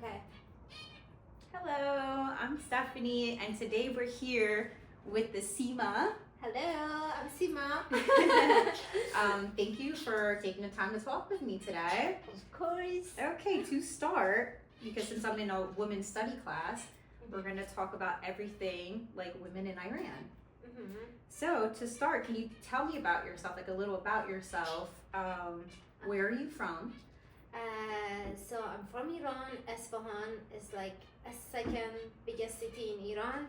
Okay. Hello, I'm Stephanie, and today we're here with the Sima. Hello, I'm Sima. Thank you for taking the time to talk with me today. Of course. Okay, to start, because since I'm in a women's study class, we're going to talk about everything like women in Iran. Mm-hmm. So, to start, can you tell me about yourself, like a little about yourself? Where are you from? So I'm from Iran. Isfahan is like a second biggest city in Iran,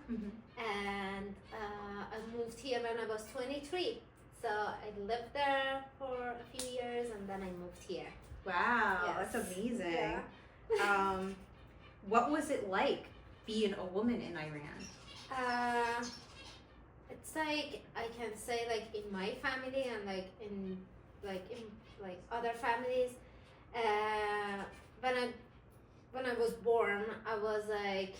and I moved here when I was 23. So I lived there for a few years, and then I moved here. Wow, Yes. that's amazing. Yeah. What was it like being a woman in Iran? It's like I can say like in my family and like in other families. When I was born, I was like,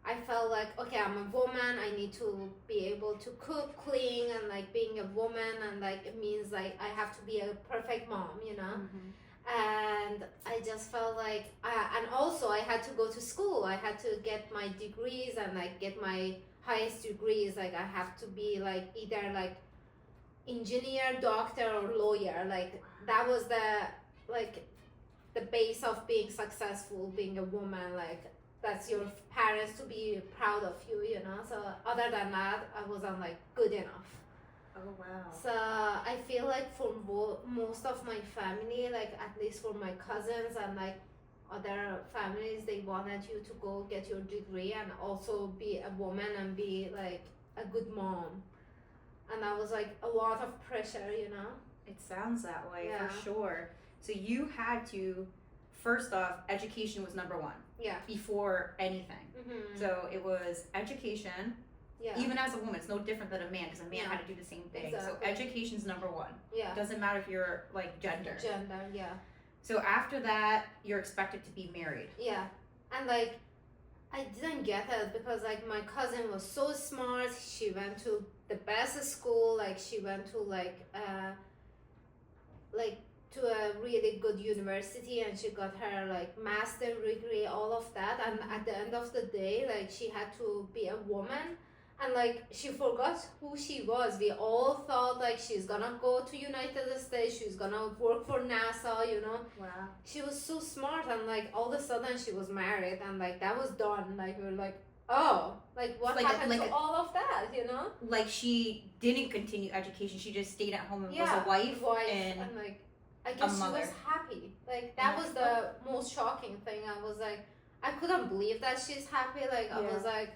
I felt like, okay, I'm a woman. I need to be able to cook, clean, and like being a woman, and like it means like I have to be a perfect mom, you know. And I just felt like, and also I had to go to school. I had to get my degrees and like get my highest degrees. Like I have to be like either like engineer, doctor, or lawyer. Like that was the base of being successful, being a woman. Like that's your parents to be proud of you, you know. So other than that, I wasn't like good enough. Oh wow. So I feel like for most of my family, like at least for my cousins and like other families, they wanted you to go get your degree and also be a woman and be like a good mom. And that was like a lot of pressure, you know. It sounds that way, Yeah. for sure. So you had to, first off, education was number one. Yeah. Before anything. Mm-hmm. So it was education. Yeah. Even as a woman, it's no different than a man because a man Yeah. had to do the same thing. Exactly. So education's number one. Yeah. It doesn't matter if you're like gender. Yeah. So after that, you're expected to be married. Yeah. And like I didn't get it because like my cousin was so smart. She went to the best school. Like she went to to a really good university, and she got her like master degree, all of that. And at the end of the day, like she had to be a woman, and like she forgot who she was. We all thought like she's gonna go to United States, she's gonna work for NASA, you know. Wow. She was so smart, and like all of a sudden she was married, and like that was done. Like we were like, oh, like what happened to all of that, you know? Like she didn't continue education, she just stayed at home and was a wife and like I guess she was happy. Like that was the most shocking thing. I was like, I couldn't believe that she's happy. Like I was like,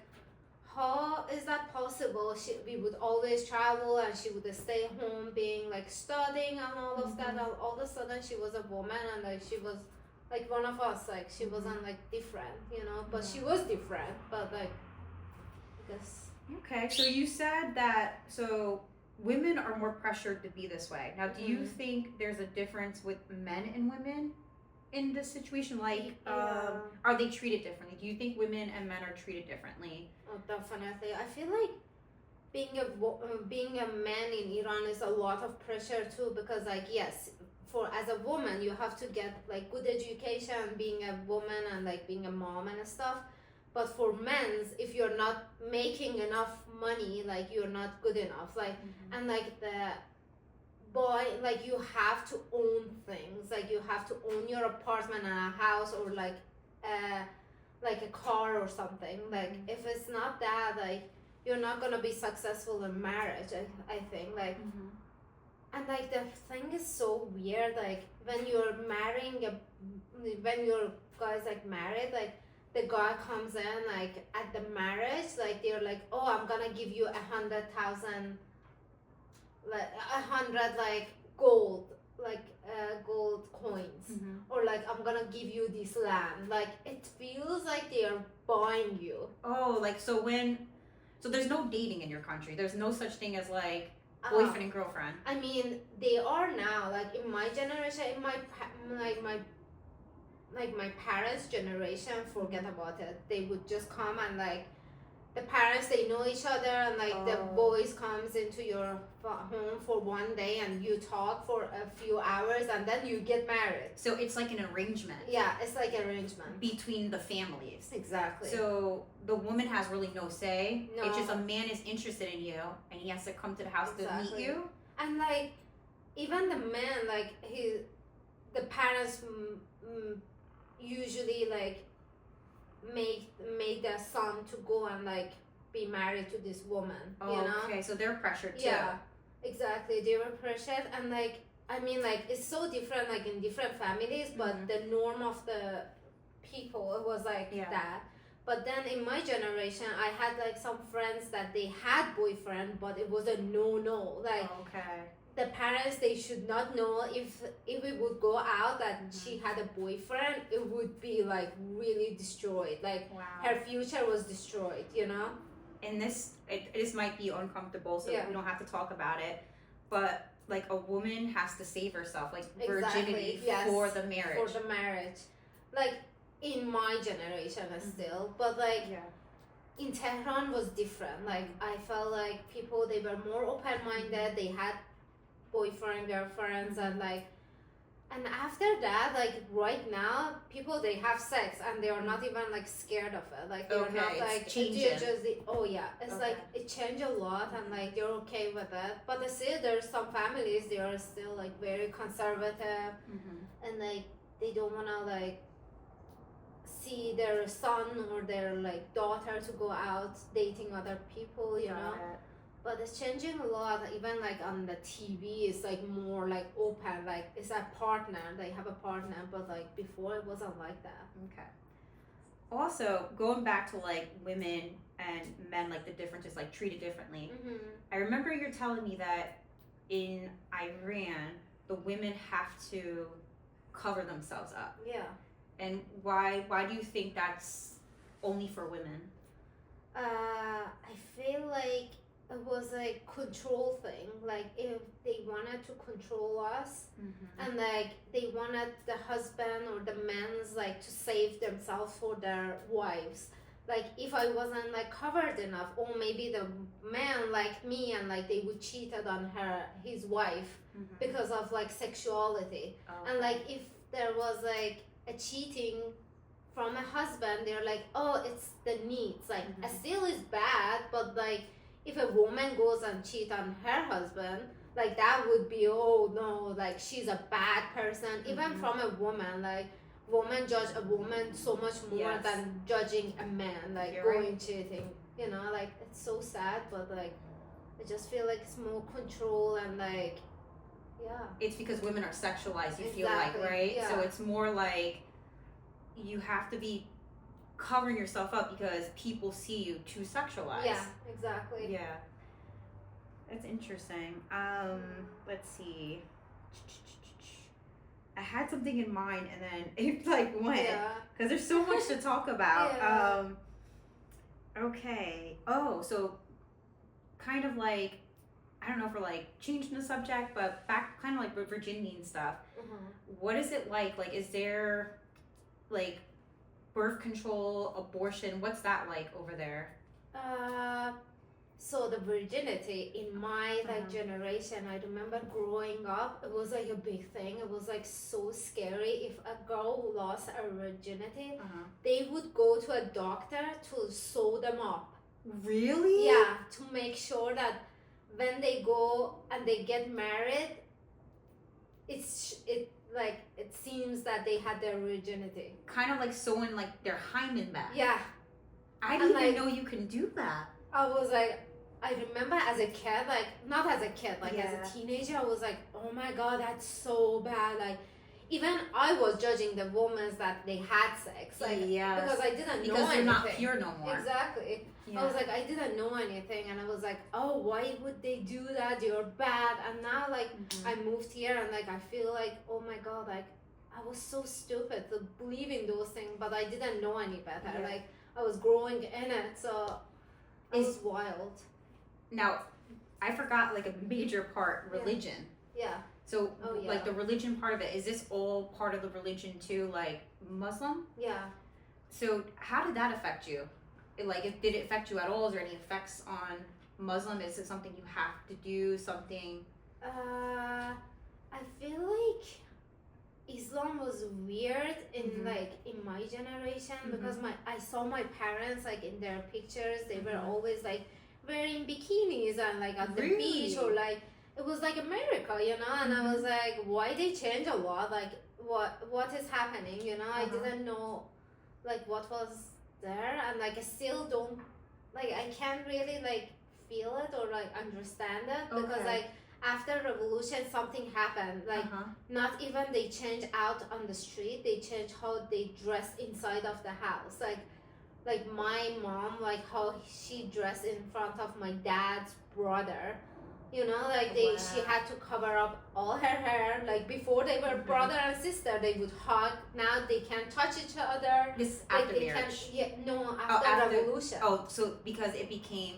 how is that possible? We would always travel, and she would stay home, being like studying and all of that. And all of a sudden, she was a woman, and like she was like one of us. Like she wasn't like different, you know. But she was different. But like, I guess. Okay, so you said that women are more pressured to be this way. Now, do you think there's a difference with men and women in this situation? Like, are they treated differently? Do you think women and men are treated differently? Oh, definitely. I feel like being a man in Iran is a lot of pressure too, because like yes, for as a woman you have to get like good education, being a woman and like being a mom and stuff. But for men's, if you're not making enough money, like you're not good enough. Like and like the boy, like you have to own things. Like you have to own your apartment and a house, or like a car or something. Like if it's not that, like you're not gonna be successful in marriage. I think like. And like the thing is so weird. Like when you're when your guys like married, like. The guy comes in like at the marriage, like they're like, oh, I'm gonna give you 100,000, like 100 like gold coins, or like I'm gonna give you this land. Like it feels like they are buying you. Oh, like so there's no dating in your country. There's no such thing as like boyfriend and girlfriend. I mean, they are now. Like in my generation, in my parents' generation, forget about it. They would just come and like the parents, they know each other, and like the Oh. boys comes into your home for one day and you talk for a few hours and then you get married. So it's like an arrangement. Yeah, it's like arrangement Between the families. exactly. So the woman has really no say. No. It's just a man is interested in you and he has to come to the house to meet Exactly. you. And like even the man, like the parents usually like make their son to go and like be married to this woman. Oh, you know? okay, so they're pressured too. Yeah, exactly. They were pressured, and like I mean, like it's so different, like in different families, but the norm of the people it was like that. But then in my generation, I had like some friends that they had boyfriend, but it was a no. Like the parents, they should not know if we would go out that she had a boyfriend, it would be like really destroyed. Like her future was destroyed, you know. And this might be uncomfortable, so we don't have to talk about it. But like a woman has to save herself, like virginity for the marriage. For the marriage, like in my generation still, but like in Tehran was different. Like I felt like people, they were more open-minded. They had boyfriend, girlfriends, and like, and after that, like right now, people, they have sex and they are not even like scared of it. Like they're not like it's like it changed a lot, and like they're okay with it. But still, there's some families, they are still like very conservative, and like they don't wanna like see their son or their like daughter to go out dating other people, you know. But it's changing a lot. Even like on the TV, it's like more like open. Like it's a partner. They have a partner, but like before it wasn't like that. Okay. Also, going back to like women and men, like the differences, like treated differently. I remember you're telling me that in Iran, the women have to cover themselves up. Yeah. And why do you think that's only for women? I feel like it was like control thing. Like if they wanted to control us, and like they wanted the husband or the men's like to save themselves for their wives. Like if I wasn't like covered enough, or maybe the man like me, and like they would cheated on his wife because of like sexuality. And like if there was like a cheating from a husband, they're like, oh, it's the needs. Like still is bad, but like if a woman goes and cheat on her husband, like that would be, oh no, like she's a bad person. Even from a woman, like women judge a woman so much more than judging a man, like You're going cheating. You know, like it's so sad, but like I just feel like it's more control and like it's because women are sexualized, you feel like, right? Yeah. So it's more like you have to be covering yourself up because people see you too sexualized. Yeah, exactly. Yeah. That's interesting. Let's see. I had something in mind and then it like went. Because there's so much to talk about. Okay. Oh, so kind of like, I don't know if we're like changing the subject, but back kind of like with virginity and stuff. What is it like? Like, is there like birth control, abortion? What's that like over there? So the virginity in my like generation, I remember growing up, it was like a big thing. It was like so scary. If a girl lost her virginity, they would go to a doctor to sew them up. Really? Yeah, to make sure that when they go and they get married, it seems that they had their virginity. Kind of like sewing like their hymen back. Yeah. I didn't even know you can do that. I was like, I remember as a kid, like not as a kid, like as a teenager, I was like, oh my god, that's so bad. Like even I was judging the women that they had sex, like because I didn't know anything. Because they're not pure no more. Exactly. I was like, I didn't know anything, and I was like, oh, why would they do that? You're bad. And now, like, I moved here, and like, I feel like, oh my god, like, I was so stupid to believe in those things, but I didn't know any better. Like, I was growing in it, so it was wild. Now, I forgot like a major part, religion. Yeah. So, like the religion part of it, is this all part of the religion too, like Muslim? Yeah. So, how did that affect you? did it affect you at all? Is there any effects on Muslim? Is it something you have to do? Something? I feel like Islam was weird in in my generation because I saw my parents like in their pictures they were always like wearing bikinis and like at the beach or like it was like America, and I was like, why they change a lot? Like what is happening? I didn't know like what was there and like I still don't like I can't really like feel it or like understand it because like after revolution something happened like not even they change out on the street, they change how they dress inside of the house, like my mom, like how she dressed in front of my dad's brother, like she had to cover up all her hair. Like before they were brother and sister, they would hug. Now they can't touch each other. This like after they marriage? After revolution. So because it became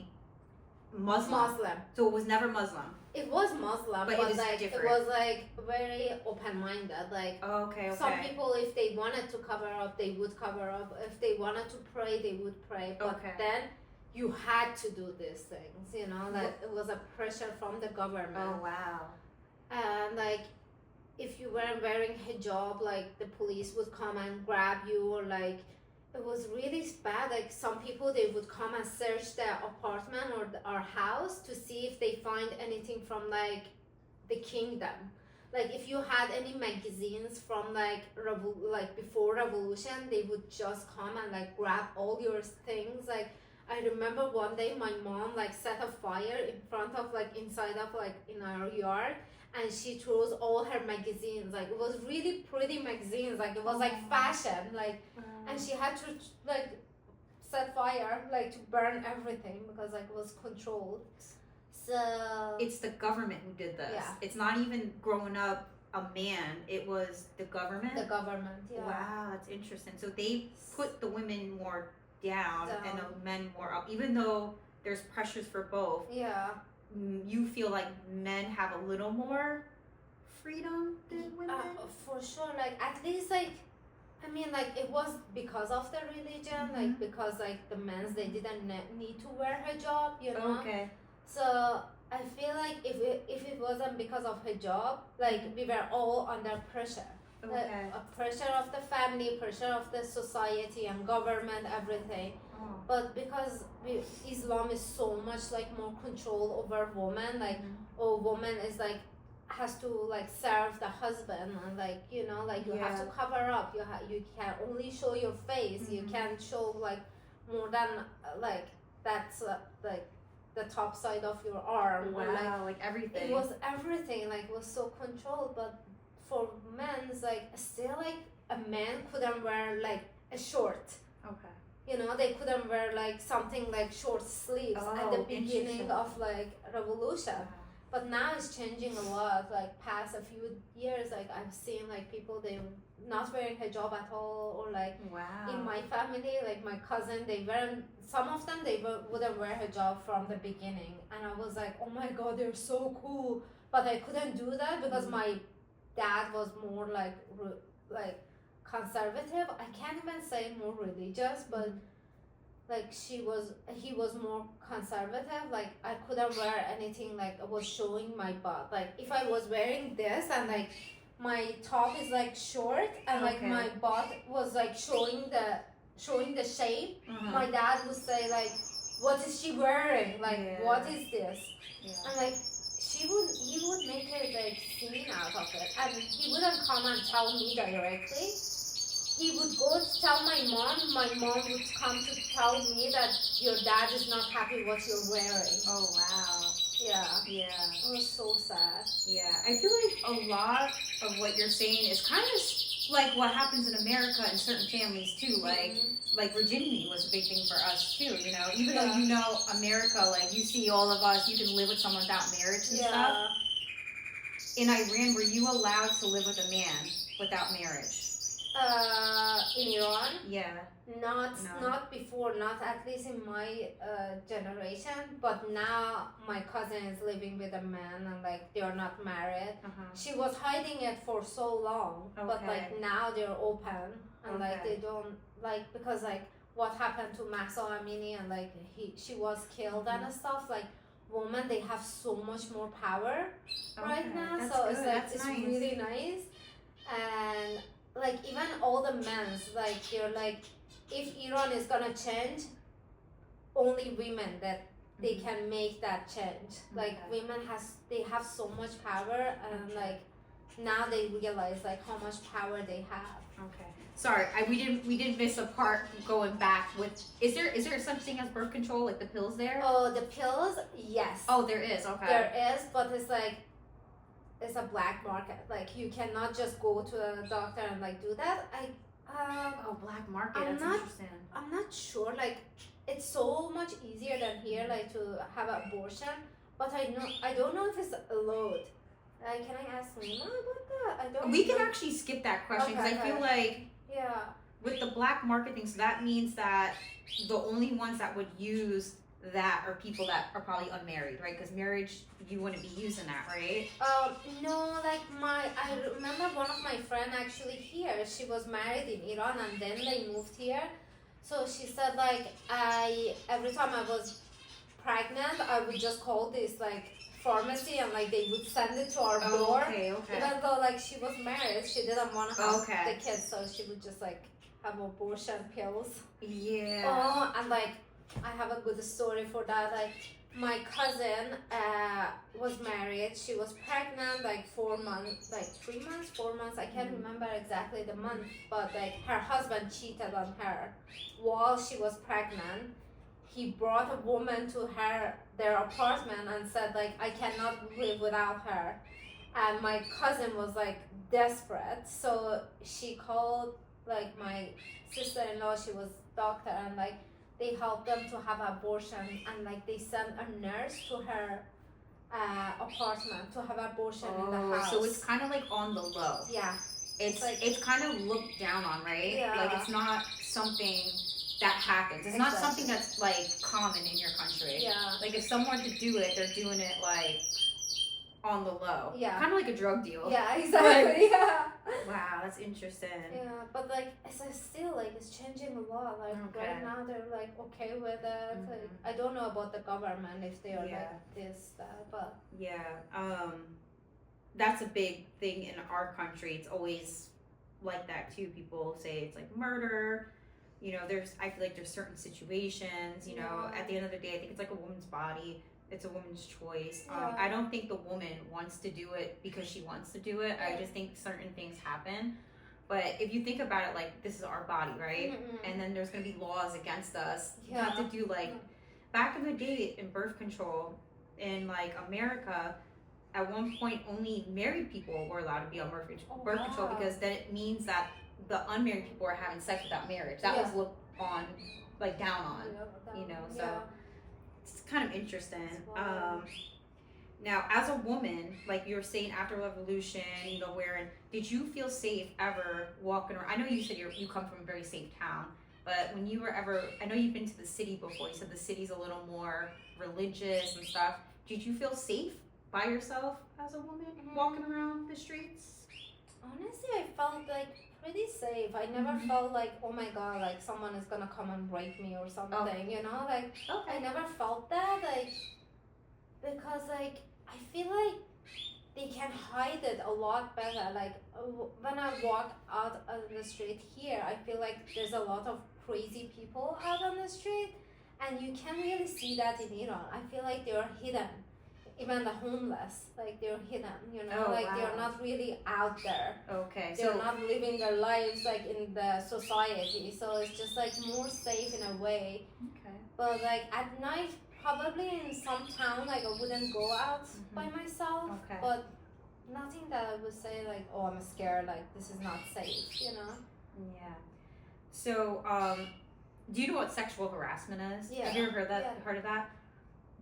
Muslim. So it was never Muslim. It was Muslim, but like different. It was like very open-minded. Like some people, if they wanted to cover up, they would cover up. If they wanted to pray, they would pray. But then you had to do these things. Like it was a pressure from the government. Oh wow! And like if you weren't wearing hijab, like the police would come and grab you, or like it was really bad. Like some people, they would come and search their apartment or our house to see if they find anything from like the kingdom. Like if you had any magazines from like before revolution, they would just come and like grab all your things. Like I remember one day my mom like set a fire in front of like inside of like in our yard, and she throws all her magazines. Like it was really pretty magazines, like it was like fashion, like and she had to like set fire, like to burn everything because like it was controlled. So it's the government who did this. It's not even growing up a man, it was the government. Wow, that's interesting. So they put the women more down and the men more up, even though there's pressures for both. You feel like men have a little more freedom than women? For sure. Like at least like I mean like it was because of the religion, like because like the men's they didn't need to wear hijab, So I feel like if it wasn't because of hijab, like we were all under pressure. Pressure of the family, pressure of the society and government, everything. But because Islam is so much like more control over women, like woman is like has to like serve the husband and like like you have to cover up, you can only show your face, you can't show like more than like that's like the top side of your arm. Like everything. It was everything, like it was so controlled. But for men's like still like a man couldn't wear like a short. They couldn't wear like something like short sleeves at the beginning of like revolution. But now it's changing a lot. Like past a few years, like I've seen like people they not wearing hijab at all, or like in my family, like my cousin, they weren't. Some of them they wouldn't wear hijab from the beginning, and I was like, oh my god, they're so cool. But I couldn't do that because my dad was more like conservative. I can't even say more religious, but like he was more conservative. Like I couldn't wear anything like was showing my butt. Like if I was wearing this and like my top is like short and like my butt was like showing the shape, my dad would say like, what is she wearing? Like what is this? And like he would make a like scene out of it, and he wouldn't come and tell me directly. He would go to tell my mom. My mom would come to tell me that your dad is not happy what you're wearing. Oh wow. Yeah. It was so sad. Yeah, I feel like a lot of what you're saying is kind of like what happens in America in certain families too. Like virginity was a big thing for us too. Even though America, like you see all of us, you can live with someone without marriage and stuff. In Iran, were you allowed to live with a man without marriage? In Iran? Yeah. Not before, not at least in my generation, but now my cousin is living with a man and like they are not married. She was hiding it for so long, but like now they're open and like they don't like, because like what happened to Mahsa Amini and like she was killed and stuff. Like women, they have so much more power right now. That's So good. it's like That's it's nice. really nice. And like even all the men's, like you're like, if Iran is gonna change, only women that they can make that change. Like women they have so much power, and like now they realize like how much power they have. Okay. Sorry, we didn't miss a part going back with. Is there such thing as birth control, like the pills there? Oh, the pills, yes. Oh, there is. Okay. There is, but it's like it's a black market. Like you cannot just go to a doctor and like do that. Black market. That's interesting. I'm not sure. Like it's so much easier than here, like to have an abortion. But I don't know if it's allowed. Can I ask Sima about that? I don't. We can actually skip that question because I feel like with the black market thing, so that means that the only ones that would use that are people that are probably unmarried, right? Because marriage, you wouldn't be using that, right? No, like I remember one of my friend actually here. She was married in Iran and then they moved here. So she said like every time I was pregnant, I would just call this like pharmacy and like they would send it to our door. Okay. Even though like she was married, she didn't want to have Okay. the kids, so she would just like have abortion pills. Yeah. Oh, and like I have a good story for that. Like my cousin was married. She was pregnant like 4 months, like 3 months, 4 months. I can't remember exactly the month, but like her husband cheated on her while she was pregnant. He brought a woman to their apartment and said like, I cannot live without her. And my cousin was like desperate, so she called like my sister-in-law. She was doctor, and like they helped them to have abortion, and like they sent a nurse to her apartment to have abortion in the house. So it's kind of like on the low. Yeah. It's kind of looked down on, right? Yeah. Like it's not something that happens. It's not something that's like common in your country. Yeah. Like if someone to do it, they're doing it like on the low. Yeah. Kind of like a drug deal. Yeah, exactly. Yeah. Wow, that's interesting. Yeah, but like it's still like it's changing a lot. Like right now they're like okay with it. Like I don't know about the government if they are like this, that, but that's a big thing in our country. It's always like that too. People say it's like murder. You know, I feel like there's certain situations, you know, at the end of the day, I think it's like a woman's body. It's a woman's choice. I don't think the woman wants to do it because she wants to do it. I just think certain things happen. But if you think about it, like, this is our body, right? And then there's going to be laws against us. You have to do, like, back in the day in birth control in, like, America, at one point only married people were allowed to be on birth control because then it means that the unmarried people are having sex without marriage. That was looked on, like, down on, you know, so it's kind of interesting. Now, as a woman, like you were saying after Revolution, you know, did you feel safe ever walking around? I know you said you come from a very safe town, but when you were I know you've been to the city before, you said the city's a little more religious and stuff. Did you feel safe by yourself as a woman walking around the streets? Honestly, I felt like pretty safe. I never felt like, oh my god, like someone is gonna come and break me or something, you know? Like, I never felt that, like, because, like, I feel like they can hide it a lot better. Like, when I walk out on the street here, I feel like there's a lot of crazy people out on the street, and you can't really see that in Iran. I feel like they're hidden. Even the homeless, like they're hidden, you know, they're not really out there. Okay, they're not living their lives like in the society, so it's just like more safe in a way. Okay. But like at night, probably in some town, like I wouldn't go out by myself. Okay. But nothing that I would say like, oh, I'm scared, like this is not safe, you know. Yeah. So, do you know what sexual harassment is? Yeah. Have you ever heard of that?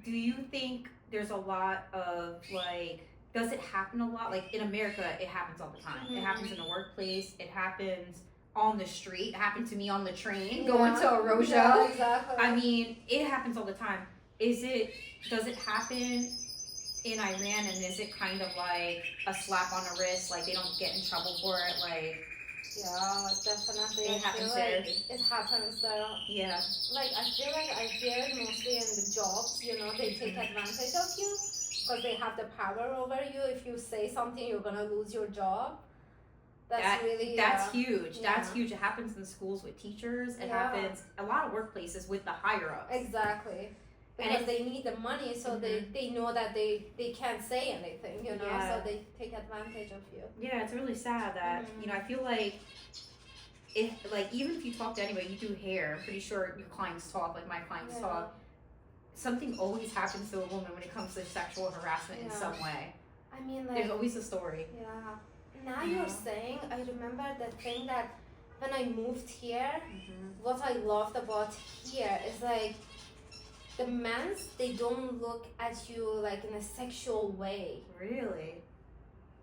Do you think there's a lot of like, does it happen a lot? Like in America, it happens all the time. It happens in the workplace. It happens on the street. It happened to me on the train going to a road show. Yeah, exactly. I mean, it happens all the time. Does it happen in Iran, and is it kind of like a slap on the wrist, like they don't get in trouble for it? Like, Yeah, definitely. It I happens feel there. like it happens there. Yeah. Like, I feel like I hear it mostly in the jobs, you know, they take advantage of you because they have the power over you. If you say something, you're gonna lose your job. That's huge. Yeah. That's huge. It happens in schools with teachers. It Yeah. happens a lot of workplaces with the higher ups. Exactly. Because they need the money, so they know that they can't say anything, you know, so they take advantage of you. Yeah, it's really sad that, you know, I feel like if, like, even if you talk to anybody, you do hair, I'm pretty sure your clients talk, like my clients talk, something always happens to a woman when it comes to sexual harassment in some way. I mean, like, there's always a story. Yeah. Now you're saying, I remember the thing that when I moved here, what I loved about here is like, the men, they don't look at you like in a sexual way. Really?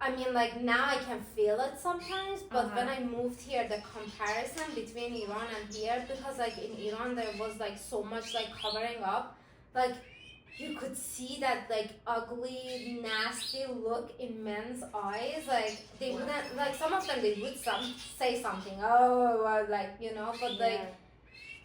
I mean, like, now I can feel it sometimes, but when I moved here, the comparison between Iran and here, because like in Iran there was like so much like covering up, like you could see that like ugly, nasty look in men's eyes. Like they wouldn't, like some of them they would say something, oh, like, you know, but like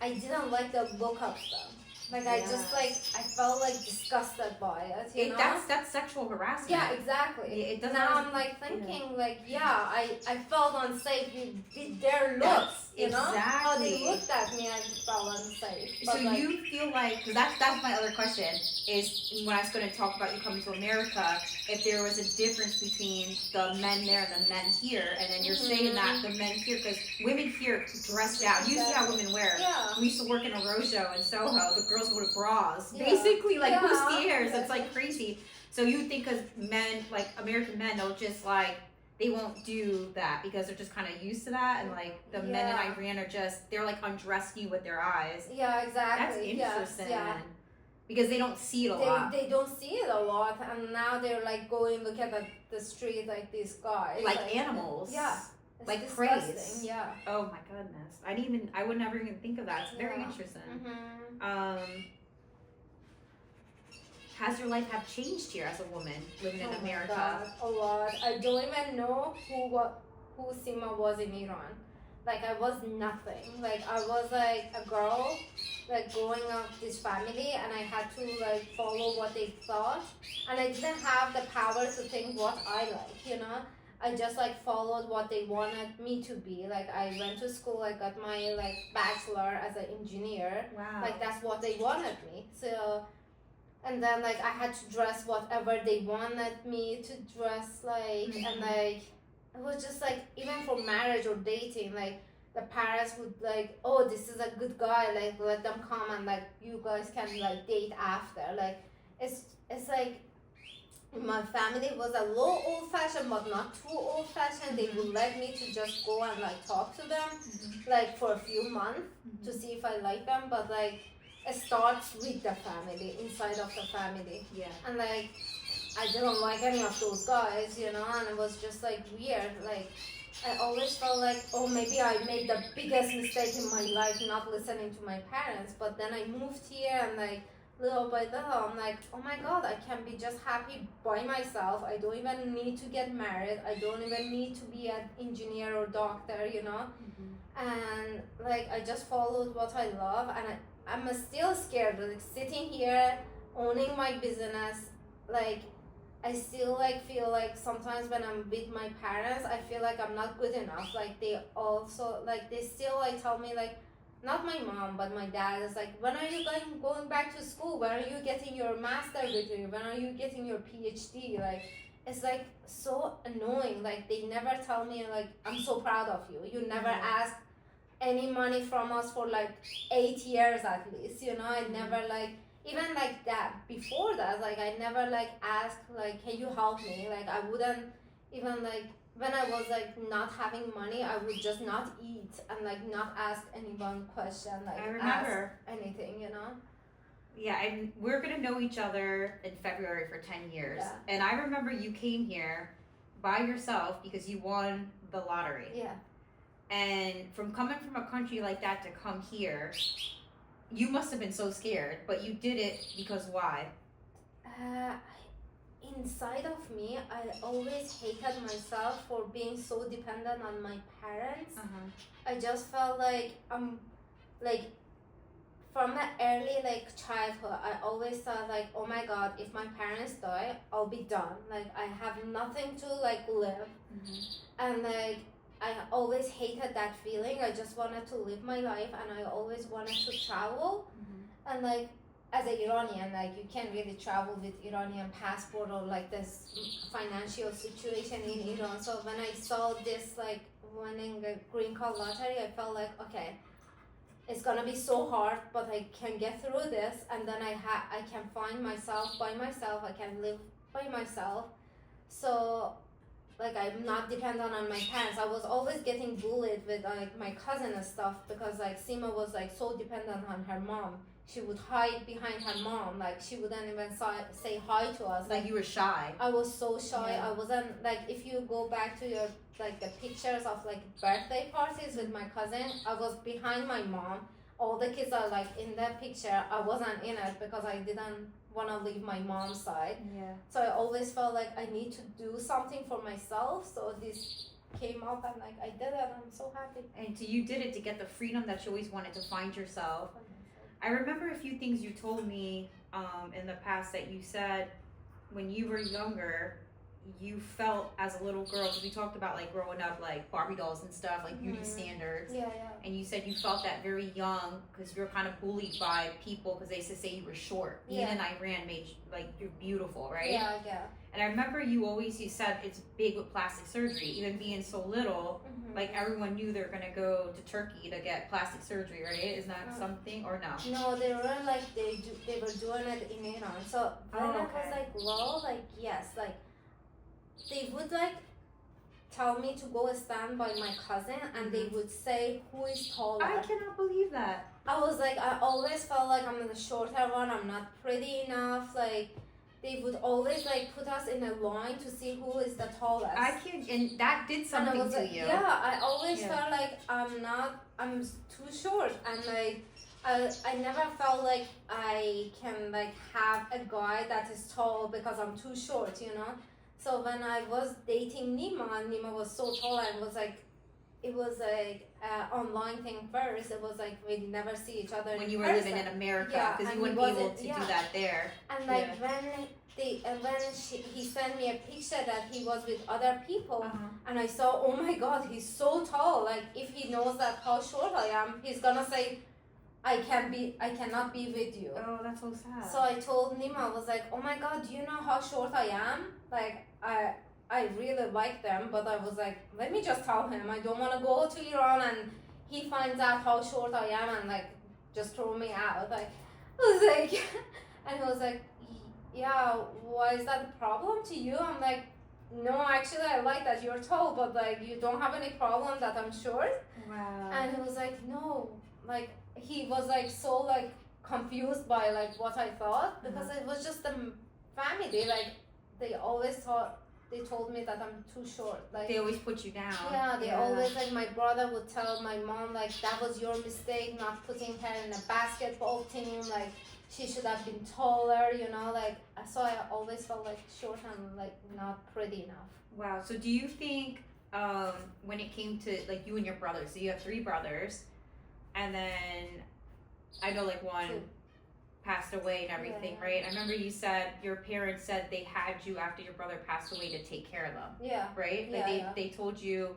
I didn't like the look of them. Like I just like I felt like disgusted by it. You know? That's sexual harassment. Yeah, exactly. It doesn't. Now I'm like thinking like I felt unsafe with their looks. You know how they looked at me, I felt unsafe. So like, you feel like, because that's my other question is when I was going to talk about you coming to America, if there was a difference between the men there and the men here, and then you're saying that the men here, because women here dress down. You see how women wear. Yeah. We used to work in a roadshow in Soho. The girls would have bras, basically like bustiers. It's like crazy. So you think because men, like American men, they'll just like, they won't do that because they're just kind of used to that, and like the men in Iran are just, they're like undress you with their eyes. Yeah, exactly. That's interesting. Yeah. Because they don't see it a lot. They don't see it a lot, and now they're like going look at the street like these guys. Like animals. Yeah. It's like disgusting. praise. Yeah. Oh my goodness. I would never even think of that. It's very interesting. Has your life have changed here as a woman living in America? God, a lot. I don't even know who Sima was in Iran. Like I was nothing. Like I was like a girl, like growing up this family, and I had to like follow what they thought, and I didn't have the power to think what I like. You know, I just like followed what they wanted me to be. Like I went to school, I got my like bachelor as an engineer. Wow. Like that's what they wanted me. So. And then like I had to dress whatever they wanted me to dress like, and like it was just like, even for marriage or dating, like the parents would like, oh, this is a good guy, like let them come and like you guys can like date after. Like it's like my family was a little old fashioned but not too old fashioned. They would let me to just go and like talk to them like for a few months to see if I like them, but like it starts with the family, inside of the family. Yeah. And like I didn't like any of those guys, you know, and it was just like weird. Like I always felt like, oh, maybe I made the biggest mistake in my life not listening to my parents. But then I moved here, and like little by little I'm like, oh my god, I can be just happy by myself. I don't even need to get married. I don't even need to be an engineer or doctor, you know. And like I just followed what I love, and I'm still scared, like sitting here owning my business. Like I still like feel like sometimes when I'm with my parents, I feel like I'm not good enough. Like they also like, they still like tell me like, not my mom but my dad is like, when are you going back to school? When are you getting your master's degree? When are you getting your PhD? Like it's like so annoying. Like they never tell me like, I'm so proud of you. You never ask any money from us for like 8 years at least, you know. I never like, even like that before that, like I never like asked like, can you help me? Like I wouldn't even like, when I was like not having money, I would just not eat and like not ask anyone question, like I remember ask anything, you know. Yeah, and we're gonna know each other in February for 10 years. And I remember you came here by yourself because you won the lottery. Yeah. And from coming from a country like that to come here, you must have been so scared, but you did it because why? inside of me, I always hated myself for being so dependent on my parents. I just felt like like from an early like childhood, I always thought like, oh my god, if my parents die, I'll be done. Like I have nothing to like live, and like I always hated that feeling. I just wanted to live my life, and I always wanted to travel, and like. As an Iranian, like you can't really travel with Iranian passport or like this financial situation in Iran. So when I saw this like winning a green card lottery, I felt like okay, it's gonna be so hard, but I can get through this, and then I can find myself by myself. I can live by myself. So like I'm not dependent on my parents. I was always getting bullied with like my cousin and stuff because like Sima was like so dependent on her mom. She would hide behind her mom. Like she wouldn't even say hi to us. Like you were shy. I was so shy. Yeah. I wasn't like if you go back to your like the pictures of like birthday parties with my cousin, I was behind my mom. All the kids are like in that picture. I wasn't in it because I didn't want to leave my mom's side. Yeah. So I always felt like I need to do something for myself. So this came up and like I did it. I'm so happy. And so you did it to get the freedom that you always wanted to find yourself. I remember a few things you told me in the past that you said when you were younger, you felt as a little girl, because we talked about like growing up like Barbie dolls and stuff, like beauty standards. Yeah. And you said you felt that very young because you were kind of bullied by people because they used to say you were short. Yeah. Even in Iran made like you're beautiful, right? Yeah. And I remember you said it's big with plastic surgery. Even being so little, like everyone knew they're gonna go to Turkey to get plastic surgery, right? Is that something or no? No, they were like they were doing it in Iran. So when I was like low, like yes, like they would like tell me to go stand by my cousin, and they would say who is taller. I cannot believe that. I was like, I always felt like I'm the shorter one. I'm not pretty enough. Like they would always like put us in a line to see who is the tallest. I can't, and that did something to like, you. Yeah, I always felt like I'm too short, and like I never felt like I can like have a guy that is tall because I'm too short, you know. So when I was dating Nima, and Nima was so tall, and it was like online thing first. It was like we never see each other when you in were person. living in America, because you wouldn't be able to do that there. And like when he sent me a picture that he was with other people, and I saw, oh my god, he's so tall. Like if he knows that how short I am, he's gonna say, I cannot be with you. Oh, that's so sad. So I told Nima, I was like, oh my god, do you know how short I am? Like I really like them, but I was like, let me just tell him. I don't want to go to Iran and he finds out how short I am and like just throw me out. Like I was like, and he was like, yeah, why is that a problem to you? I'm like, no, actually I like that you're tall, but like you don't have any problem that I'm short. Wow. And he was like, no, like he was like so like confused by like what I thought, because it was just the family. Like they always they told me that I'm too short. Like they always put you down. Yeah, they always like my brother would tell my mom like that was your mistake not putting her in a basketball team. Like she should have been taller, you know. Like so I always felt like short and like not pretty enough. Wow. So do you think when it came to like you and your brothers, so you have 3 brothers, and then I know like one passed away and everything, right? I remember you said your parents said they had you after your brother passed away to take care of them. Yeah. Right? Like they told you,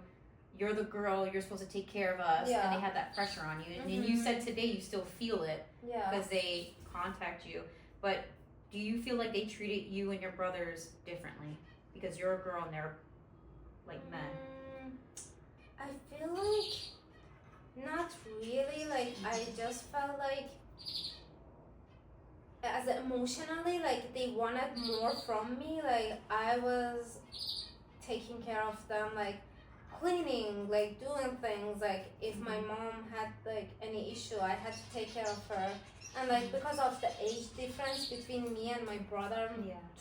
you're the girl, you're supposed to take care of us, and they had that pressure on you. And you said today you still feel it because they contact you. But do you feel like they treated you and your brothers differently because you're a girl and they're like men? I feel like not really. Like I just felt like as emotionally, like they wanted more from me. Like I was taking care of them, like cleaning, like doing things. Like if my mom had like any issue, I had to take care of her. And like because of the age difference between me and my brother,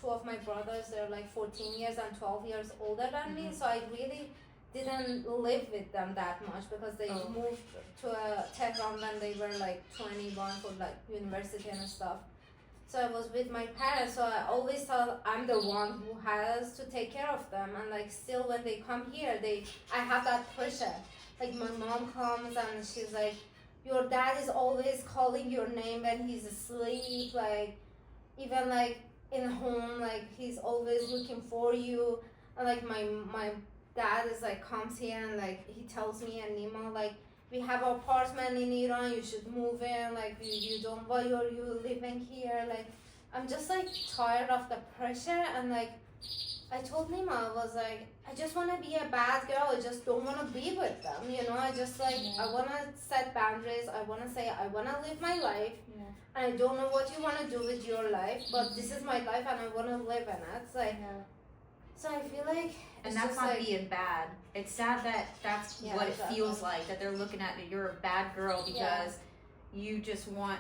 2 of my brothers, they're like 14 years and 12 years older than me. So I really didn't live with them that much because they moved to Tehran when they were like 21 for like university and stuff. So I was with my parents, so I always thought I'm the one who has to take care of them. And like still when they come here, I have that pressure. Like my mom comes and she's like, your dad is always calling your name when he's asleep. Like even like in home, like he's always looking for you. And like my dad is like comes here and like he tells me and Nima like, we have an apartment in Iran, you should move in, like you don't, why are you living here? Like I'm just like tired of the pressure. And like I told Nima, I was like, I just want to be a bad girl, I just don't want to be with them, you know. I just like, I want to set boundaries, I want to say I want to live my life. And I don't know what you want to do with your life, but this is my life and I want to live in it. It's like, so I feel like, and that's not like, being bad. It's sad that that's what it feels like, that they're looking at you're a bad girl because you just want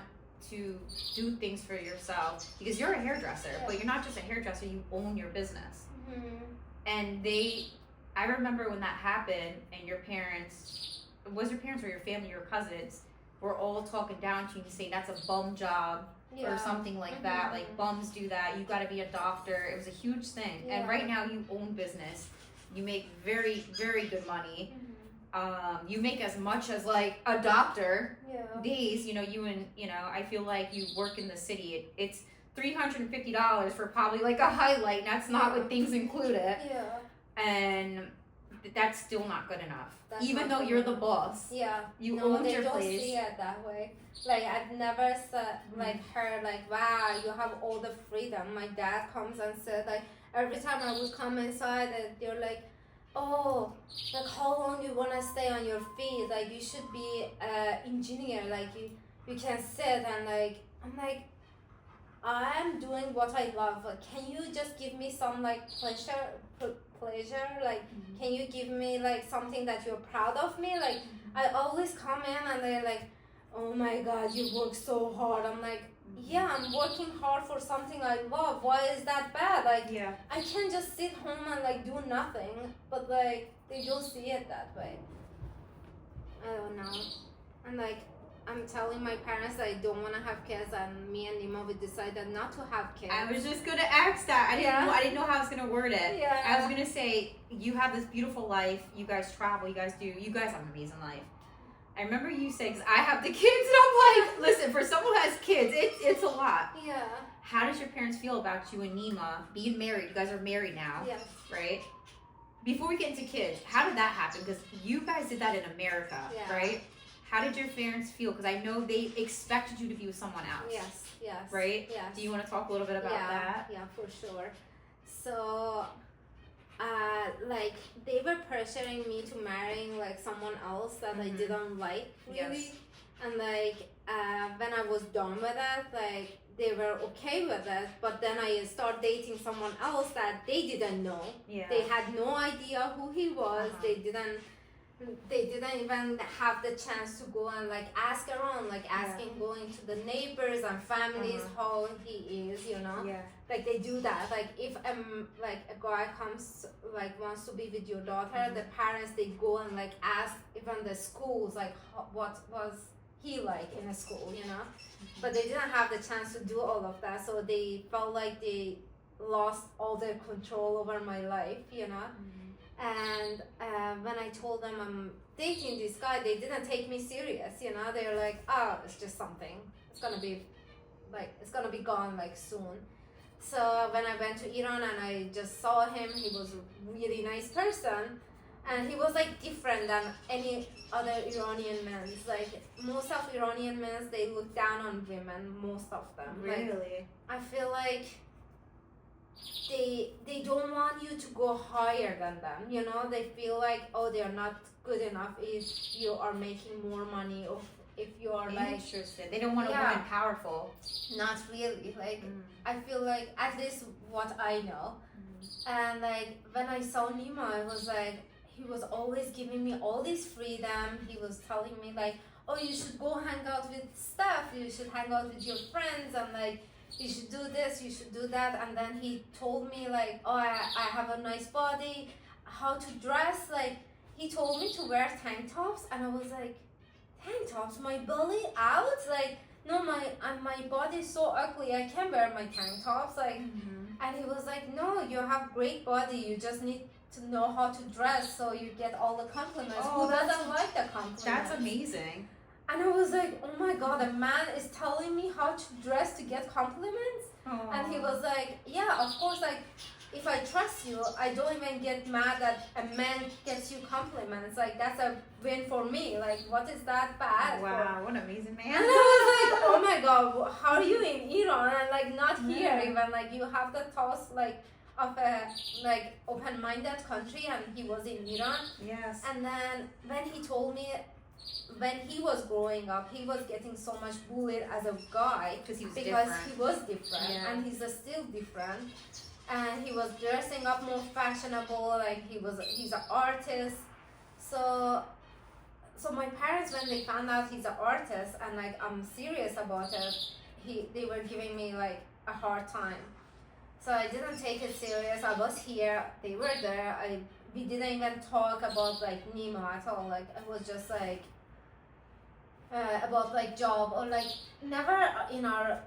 to do things for yourself, because you're a hairdresser, but you're not just a hairdresser, you own your business. And I remember when that happened and your parents, was your parents or your family, your cousins, were all talking down to you and saying that's a bum job or something like that. Like bums do that. You got to be a doctor. It was a huge thing. And right now you own business. You make very, very good money. You make as much as like a doctor days. You know, I feel like you work in the city. It's $350 for probably like a highlight. And that's not with things included. And that's still not good enough. That's even though you're the boss. You own your place. They don't see it that way. Like I've never said, like heard like, wow, you have all the freedom. My dad comes and said like, every time I would come inside, they're like, oh, like how long you wanna stay on your feet? Like you should be an engineer. Like you can sit and like, I'm like, I'm doing what I love. Like, can you just give me some like pleasure? Like can you give me like something that you're proud of me? Like I always come in and they're like, oh my god, you work so hard. I'm like, yeah, I'm working hard for something I love. Why is that bad? Like I can't just sit home and like do nothing. But like they don't see it that way. I don't know. And like I'm telling my parents that I don't want to have kids, and me and Nima we decided not to have kids. I was just gonna ask that. I didn't know how I was gonna word it. I was gonna say you have this beautiful life. You guys travel. You guys have an amazing life. I remember you saying, because I have the kids, and I'm like, listen, for someone who has kids, it's a lot. How does your parents feel about you and Nima being married? You guys are married now, right? Before we get into kids, how did that happen? Because you guys did that in America, right? How did your parents feel? Because I know they expected you to be with someone else. Yes. Right? Yes. Do you want to talk a little bit about that? Yeah, for sure. So, like, they were pressuring me to marrying, like, someone else that I didn't like, really. And, like, when I was done with it, like, they were okay with it. But then I started dating someone else that they didn't know. They had no idea who he was. They didn't even have the chance to go and like ask around, like asking, going to the neighbors and families how he is, you know. Like they do that. Like if like a guy comes, like wants to be with your daughter, the parents they go and like ask even the schools, like what was he like in a school, you know. But they didn't have the chance to do all of that, so they felt like they lost all their control over my life, you know. And when I told them I'm dating this guy, they didn't take me serious, you know. They're like, oh, it's just something. It's gonna be gone like soon. So when I went to Iran and I just saw him, he was a really nice person. And he was like different than any other Iranian men. It's like most of Iranian men, they look down on women, most of them. Really? Like, I feel like they don't want you to go higher than them, you know. They feel like, oh, they're not good enough if you are making more money, or if you are like interested. They don't want a woman powerful. Not really. Like I feel like, at least what I know. And like when I saw Nima, I was like, he was always giving me all this freedom. He was telling me like, oh, you should go hang out with stuff, you should hang out with your friends, and like you should do this, you should do that. And then he told me like, oh, I have a nice body, how to dress. Like he told me to wear tank tops, and I was like, tank tops, my belly out? Like no, my body is so ugly, I can't wear my tank tops, like. And he was like, no, you have great body, you just need to know how to dress so you get all the compliments. Oh, Who doesn't like the compliments? That's amazing. And I was like, oh my god, a man is telling me how to dress to get compliments? Aww. And he was like, yeah, of course, like, if I trust you, I don't even get mad that a man gets you compliments. Like, that's a win for me. Like, what is that bad Wow, for? what an amazing man. And I was like, oh my god, how are you in Iran? And like, not here Yeah. even. Like, you have the thoughts, like, of a, like, open-minded country, and he was in Iran. Yes. And then when he told me, when he was growing up, he was getting so much bullied as a guy Because he was because different. he was different, Yeah. and he's still different. And he was dressing up more fashionable, like he's an artist. So my parents, when they found out he's an artist and like I'm serious about it, they were giving me like a hard time. So I didn't take it serious. I was here, they were there. We didn't even talk about like Nima at all. Like it was just like about like job, or like never in our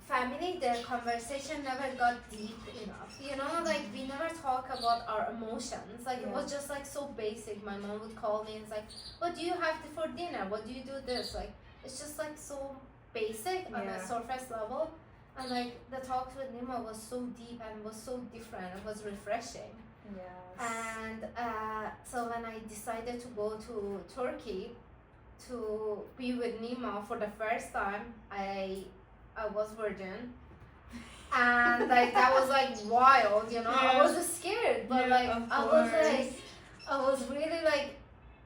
family the conversation never got deep enough, you know, like we never talk about our emotions. Like it was just like so basic. My mom would call me and it's like, what do you have for dinner, what do you do this, like it's just like so basic on a surface level. And like the talks with Nima was so deep and was so different, it was refreshing. And so when I decided to go to Turkey to be with Nima for the first time, I was virgin, and like that was like wild, you know. I was scared, but like I was really like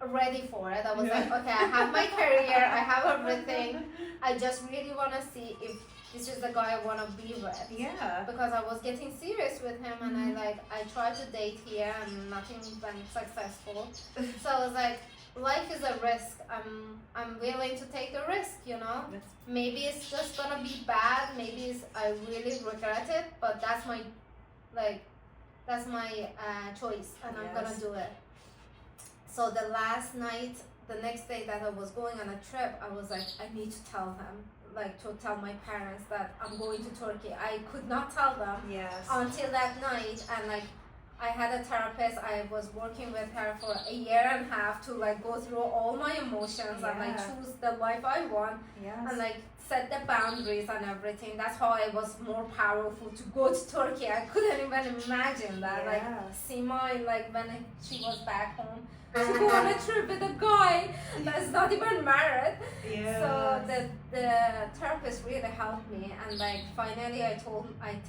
ready for it. I was like, okay, I have my career, I have everything. I just really want to see if this is the guy I want to be with. Yeah. Because I was getting serious with him, and I tried to date here, and nothing went successful. So I was like, life is a risk. I'm willing to take the risk, you know. Maybe it's just gonna be bad. Maybe I really regret it, but that's my choice, and I'm gonna do it. So the last night, the next day that I was going on a trip, I was like, I need to tell him, like to tell my parents that I'm going to Turkey. I could not tell them until that night, and like I had a therapist. I was working with her for a year and a half to like go through all my emotions and like choose the life I want and like set the boundaries and everything. That's how I was more powerful to go to Turkey. I couldn't even imagine that. Like Sima, like when she was back home, to go on a trip with a guy that's not even married. So the therapist really helped me, and like finally I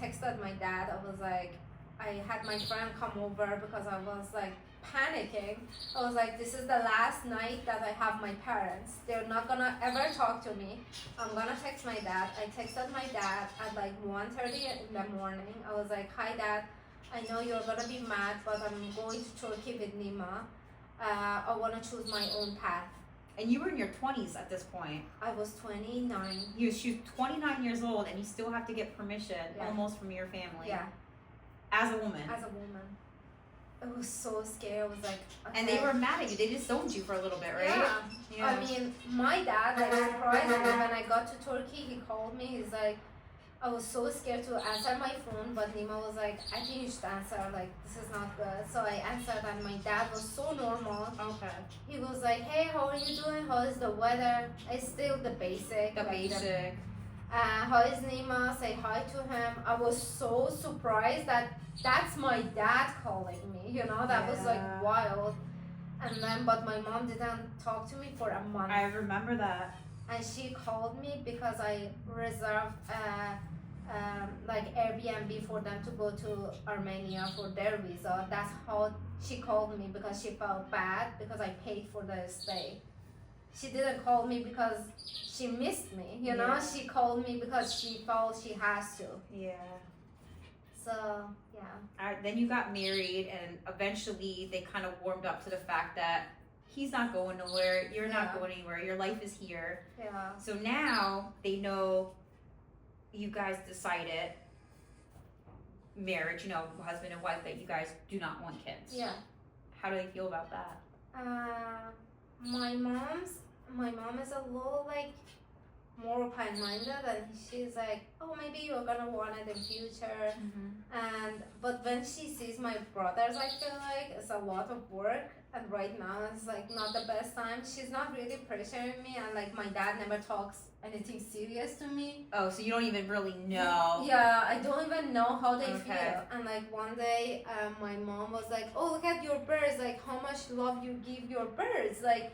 texted my dad. I was like, I had my friend come over because I was like panicking. I was like, this is the last night that I have my parents. They're not gonna ever talk to me. I'm gonna text my dad. I texted my dad at like 1:30 in the morning. I was like, hi dad, I know you're gonna be mad, but I'm going to Turkey with Nima. I want to choose my own path. And you were in your 20s at this point. I was 29. She was 29 years old, and you still have to get permission almost from your family. Yeah. As a woman. As a woman. It was so scary. I was like, okay. And they were mad at you. They disowned you for a little bit, right? Yeah. I mean, my dad, like, surprised me when I got to Turkey. He called me. He's like, I was so scared to answer my phone, but Nima was like, I think you should answer. Like, this is not good. So I answered, and my dad was so normal. Okay. He was like, hey, how are you doing? How is the weather? It's still the basic. How is Nima? Say hi to him. I was so surprised that that's my dad calling me. You know, that was like wild. And then, but my mom didn't talk to me for a month. I remember that. And she called me because I reserved like Airbnb for them to go to Armenia for their visa. That's how she called me, because she felt bad because I paid for the stay. She didn't call me because she missed me, you know. She called me because she felt she has to. So then you got married, and eventually they kind of warmed up to the fact that he's not going nowhere, you're not going anywhere, your life is here. So now they know you guys decided marriage, you know, husband and wife, that you guys do not want kids. How do they feel about that? My mom is a little like more open-minded, and she's like, oh, maybe you're gonna want it in future. And but when she sees my brothers, I feel like it's a lot of work, and right now it's like not the best time. She's not really pressuring me, and like my dad never talks anything serious to me. Oh, so you don't even really know. Yeah, I don't even know how they Okay. feel. And like one day, my mom was like, oh, look at your birds, like how much love you give your birds, like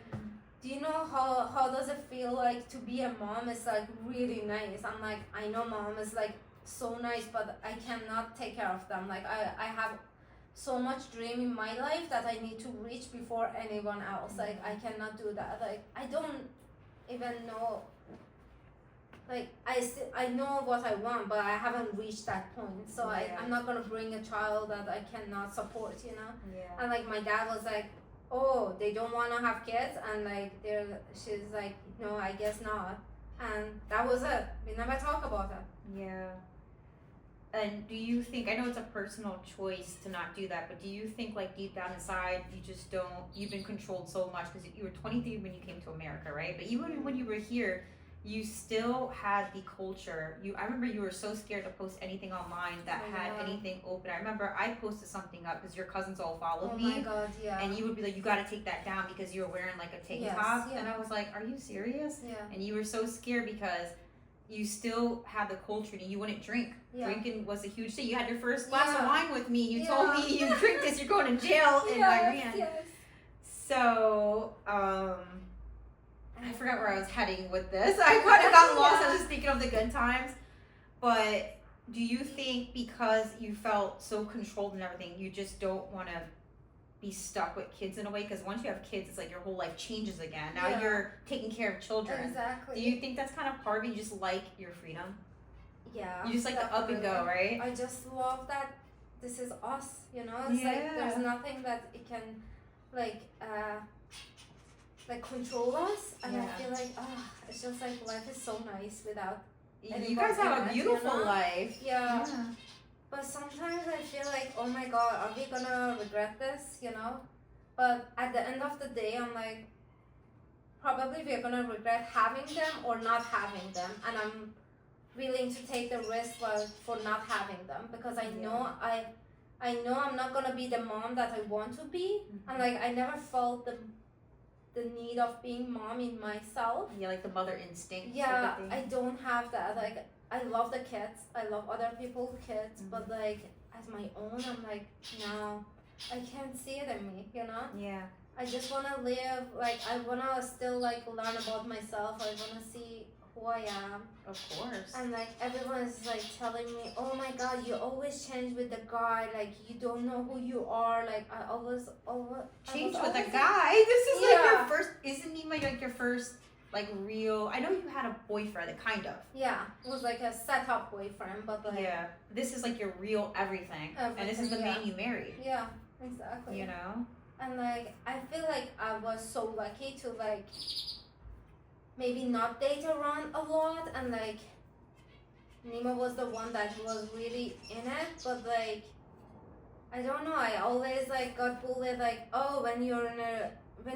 do you know how does it feel like to be a mom? It's like really nice. I'm like, I know mom is like so nice, but I cannot take care of them. Like I have so much dream in my life that I need to reach before anyone else. Like I cannot do that. Like I don't even know, like I know what I want, but I haven't reached that point. So I'm not gonna bring a child that I cannot support, you know? Yeah. And like my dad was like, oh, they don't want to have kids, and like she's like, no, I guess not. And that was it. We never talk about it. Yeah. And do you think, I know it's a personal choice to not do that, but do you think like deep down inside you just don't, you've been controlled so much because you were 23 when you came to America, right? But even when you were here, you still had the culture. I remember you were so scared to post anything online that had anything open. I remember I posted something up because your cousins all followed me. Oh my god, yeah. And you would be like, you got to take that down because you were wearing like a tank top. And I was like, are you serious? Yeah. And you were so scared because you still had the culture and you wouldn't drink. Yeah. Drinking was a huge thing. You had your first glass of wine with me. You told me you drink this, you're going to jail in Iran. Yes. So, I forgot where I was heading with this. I kind of got lost. I was thinking of the good times. But do you think because you felt so controlled and everything, you just don't want to be stuck with kids in a way? Because once you have kids, it's like your whole life changes again. Now you're taking care of children. Exactly. Do you think that's kind of part of it? You just like your freedom? Yeah. You just like the up and go, right? I just love that this is us, you know? It's like there's nothing that it can like control us, and I feel like it's just like life is so nice without you guys have a beautiful life. Yeah. But sometimes I feel like, oh my god, are we gonna regret this, you know? But at the end of the day, I'm like, probably we're gonna regret having them or not having them, and I'm willing to take the risk for not having them, because I know I know I'm not gonna be the mom that I want to be, and like I never felt the need of being mom in myself. Yeah, like the mother instinct. Yeah, I don't have that. Like I love the kids, I love other people's kids, but like as my own, I'm like, no, I can't see it in me, you know? Yeah. I just wanna live, like I wanna still like learn about myself. I wanna see who I am. Of course. And like everyone is like telling me, oh my god, you always change with the guy, like you don't know who you are. Like I always change with a guy. This is like your first, isn't Nima like your first like real, I know you had a boyfriend, kind of. Yeah, it was like a set up boyfriend, but like this is like your real everything. And this is the man you married. Yeah, exactly. You know? And like I feel like I was so lucky to like maybe not date around a lot, and like Nima was the one that was really in it, but like I don't know, I always like got bullied like, oh, when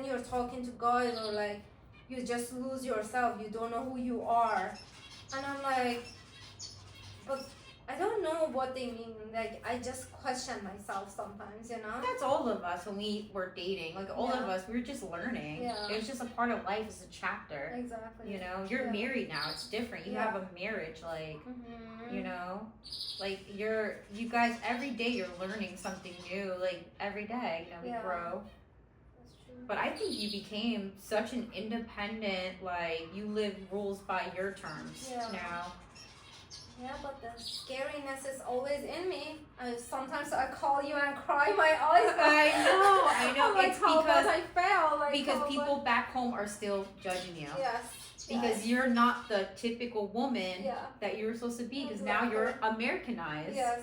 you're talking to guys, or like you just lose yourself, you don't know who you are. And I'm like, but I don't know what they mean. Like I just question myself sometimes, you know? That's all of us when we were dating. Like all of us, we were just learning. Yeah. It was just a part of life. It's a chapter. Exactly. You know, you're married now. It's different. You have a marriage, like, you know, like you guys, every day you're learning something new. Like every day, you know, we grow. But I think you became such an independent, like, you live rules by your terms now. Yeah, but the scariness is always in me. Sometimes I call you and cry my eyes out. I know. Like, it's because I fail. Like, because people back home are still judging you. Yes. Because you're not the typical woman that you're supposed to be. Because now you're Americanized. Yes.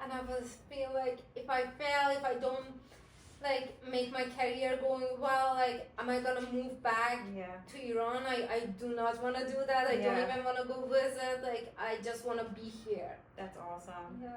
And I was feel like if I fail, if I don't like make my career going well, like am I gonna move back to Iran? I do not want to do that. I don't even want to go visit. Like I just want to be here. That's awesome. Yeah.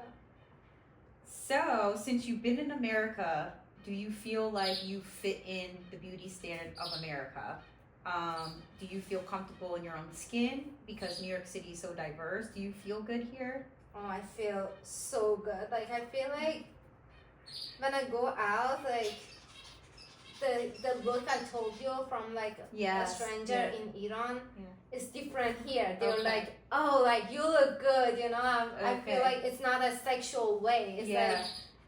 So since you've been in America, do you feel like you fit in the beauty standard of America? Do you feel comfortable in your own skin because New York City is so diverse? Do you feel good here? Oh, I feel so good. Like I feel like when I go out, like the look I told you from like a stranger in Iran is different here. They're like, oh, like you look good, you know. I feel like it's not a sexual way. It's like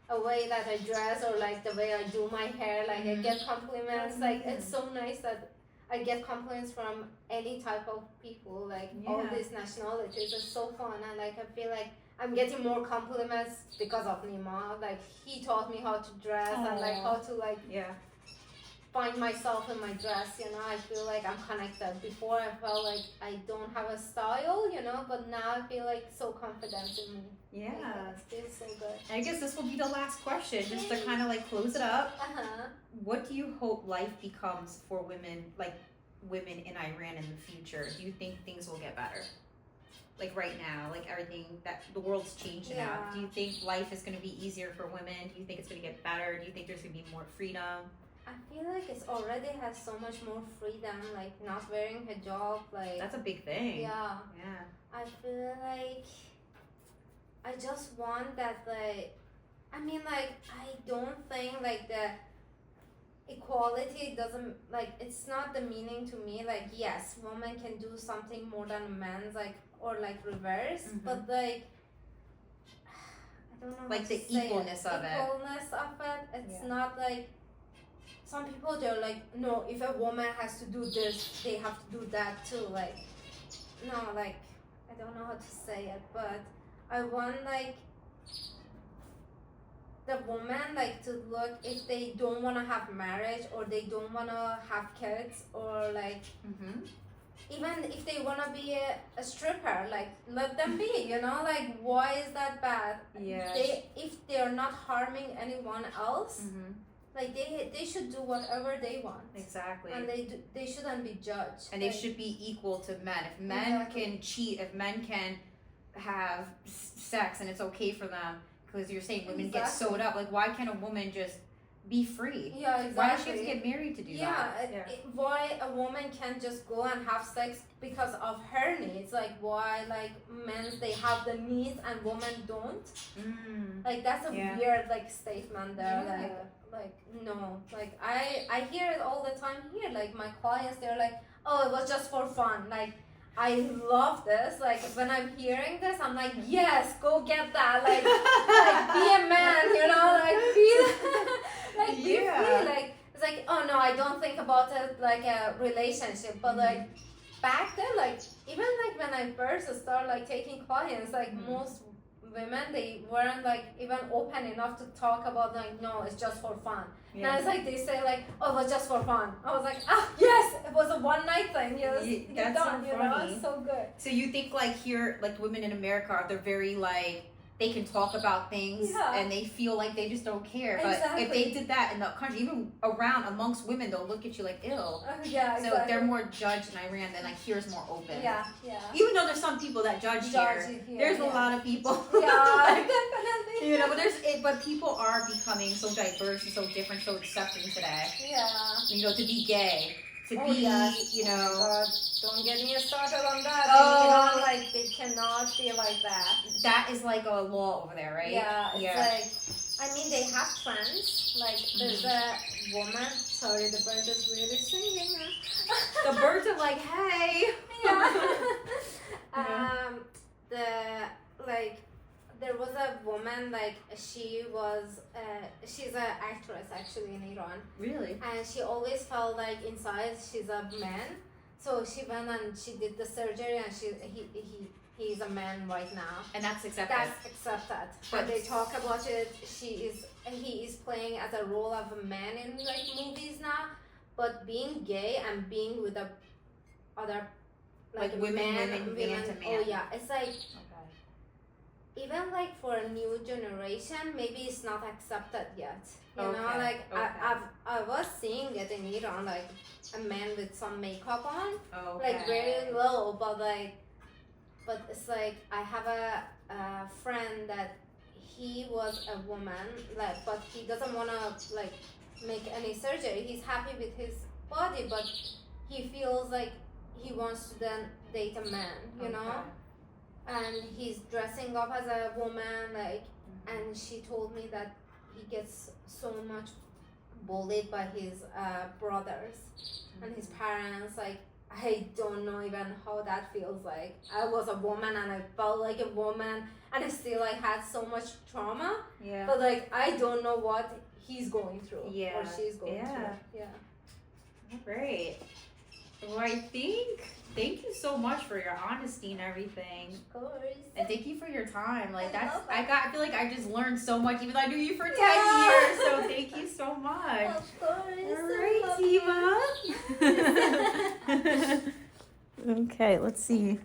a way that I dress or like the way I do my hair. Like I get compliments. Like it's so nice that I get compliments from any type of people. Like all these nationalities. It's so fun, and like I feel like I'm getting more compliments because of Nima. Like he taught me how to dress and like how to like find myself in my dress, you know. I feel like I'm connected. Before I felt like I don't have a style, you know, but now I feel like so confident in me. Yeah. Like, it feels so good. I guess this will be the last question, just to kind of like close it up. What do you hope life becomes for women, like women in Iran in the future? Do you think things will get better? Like right now, like everything that the world's changed now. Do you think life is going to be easier for women? Do you think it's going to get better? Do you think there's going to be more freedom? I feel like it's already has so much more freedom, like not wearing hijab, like that's a big thing. Yeah. Yeah. I feel like I just want that, like, I mean, like, I don't think like the equality doesn't, like, it's not the meaning to me. Like, yes, women can do something more than men's, like, or like reverse, but like I don't know. Like the equalness of it. Equalness of it. It's not like. Some people, they're like, no, if a woman has to do this, they have to do that too. Like, no, like, I don't know how to say it, but I want, like, the woman, like, to look, if they don't want to have marriage or they don't want to have kids or, like, even if they want to be a stripper, like, let them be, you know? Like, why is that bad? Yeah. If they're not harming anyone else, like they should do whatever they want. Exactly. And they shouldn't be judged. And they should be equal to men. If men can cheat, if men can have sex and it's okay for them, because you're saying women get sewed up, like why can't a woman just be free? Yeah, exactly. Why does she have to get married to do that? Why a woman can't just go and have sex because of her needs? Like why like men they have the needs and women don't? Like that's a weird like statement there. Like no, like I hear it all the time here. Like my clients, they're like, oh, it was just for fun. Like I love this. Like when I'm hearing this, I'm like, yes, go get that. Like be a man, you know, like be free. Like it's like, oh no, I don't think about it like a relationship, but like back then, like even like when I first started like taking clients, like most women, they weren't like even open enough to talk about like, no, it's just for fun. And it's like they say like, oh, it was just for fun. I was like, ah, yes, it was a one night thing. You're done, so you know, it's so good. So you think like here, like women in America, they're very like, they can talk about things and they feel like they just don't care. But if they did that in the country, even around amongst women, they'll look at you like, ew. So they're more judged in Iran than like here's more open. Even though there's some people that judge here, there's a lot of people. Definitely. You know, but people are becoming so diverse and so different, so accepting today. You know, to be gay. To be, you know. God, don't get me started on that. Oh, you know, like they cannot be like that. That is like a law over there, right? Yeah, it's like, I mean, they have trends. Like, there's a woman. Sorry, the bird is really singing. The birds are like, hey. There was a woman, like, she's an actress actually in Iran. Really? And she always felt like inside she's a man. So she went and she did the surgery and he's a man right now. And that's accepted? That's accepted. But they talk about it, he is playing as a role of a man in like movies now. But being gay and being with a other like women being into man. Oh yeah, it's like even like for a new generation, maybe it's not accepted yet. You know, like I was seeing it in Iran, like a man with some makeup on, like very low, but it's like I have a friend that he was a woman, like, but he doesn't wanna like make any surgery. He's happy with his body, but he feels like he wants to then date a man, you know, and he's dressing up as a woman, like, and she told me that he gets so much bullied by his brothers and his parents. Like, I don't know even how that feels. Like, I was a woman and I felt like a woman, and I still like had so much trauma. Yeah. But like, I don't know what he's going through Yeah. or she's going through. Yeah. Great. Well, I think. Thank you so much for your honesty and everything. Of course. And thank you for your time. Like I feel like I just learned so much, even though I knew you for 10 Yeah. years. So thank you so much. Of course. All right, Sima. Okay, let's see.